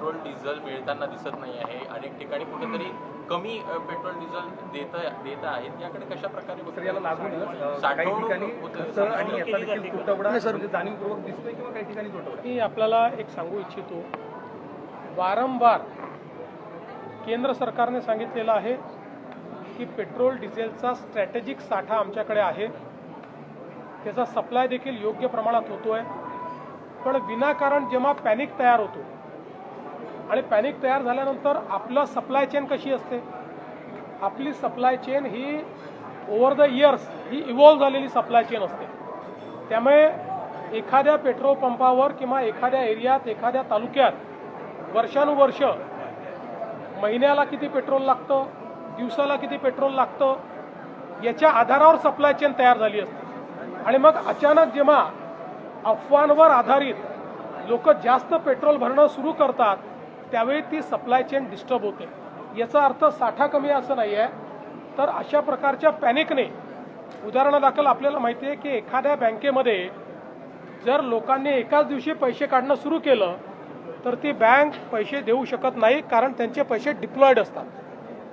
Petrol diesel मिळताना दिसत नाही आहे, अनेक ठिकाणी कुठेतरी कमी पेट्रोल डिझेल देत आहेत, याकडे कशा प्रकारे याला लागून काही ठिकाणी खर्च आणि याचा देखील तुटवडा म्हणजे जाणीवपूर्वक दिसतोय किंवा काही ठिकाणी तुटवडा? मी आपल्याला एक सांगू इच्छितो, वारंवार केंद्र सरकारने सांगितलेलं आहे की पेट्रोल डिझेलचा स्ट्रॅटेजिक साठा आमच्याकडे आहे, त्याचा सप्लाय देखील योग्य प्रमाणात होतोय. पण विनाकारण जेव्हा पॅनिक तयार होतो आणि पॅनिक तयार झाल्यानंतर आपलं सप्लाय चेन कशी असते, आपली supply chain he over the years he evolve झालेली सप्लाय चेन असते. त्यामुळे एखाद्या पेट्रोल पंपावर किंवा एखाद्या एरियात एखाद्या तालुक्यात वर्षानुवर्ष महिन्याला किती पेट्रोल लागतं, दिवसाला किती पेट्रोल लागतं, याच्या आधारावर सप्लाय चेन तयार झाली असते. आणि मग अचानक जेव्हा अफवांवर आधारित लोक जास्त पेट्रोल भरणं सुरू करतात त्यावेळी ती सप्लाय चेन डिस्टर्ब होते. याचा अर्थ साठा कमी असं नाही आहे, तर अशा प्रकारच्या पॅनिकने, उदाहरणादाखल आपल्याला माहिती आहे की एखाद्या बँकेमध्ये जर लोकांनी एकाच दिवशी पैसे काढणं सुरू केलं तर ती बँक पैसे देऊ शकत नाही, कारण त्यांचे पैसे डिप्लॉयड असतात.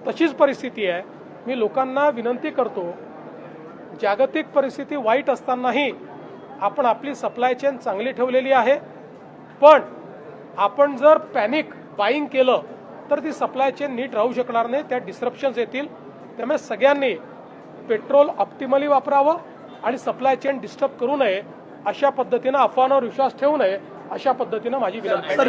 तशीच परिस्थिती आहे. मी लोकांना विनंती करतो, जागतिक परिस्थिती वाईट असतानाही आपण आपली सप्लाय चेन चांगली ठेवलेली आहे, पण आपण जर पॅनिक बाईंग केलं तर ती सप्लाय चेन नीट राहू शकणार नाही, त्या डिस्रप्शन्स येतील. त्यामुळे सगळ्यांनी पेट्रोल ऑप्टिमली वापरावं आणि सप्लाय चेन डिस्टर्ब करू नये, अशा पद्धतीनं अफवांवर विश्वास ठेवू नये, अशा पद्धतीनं माझी विनंती आहे.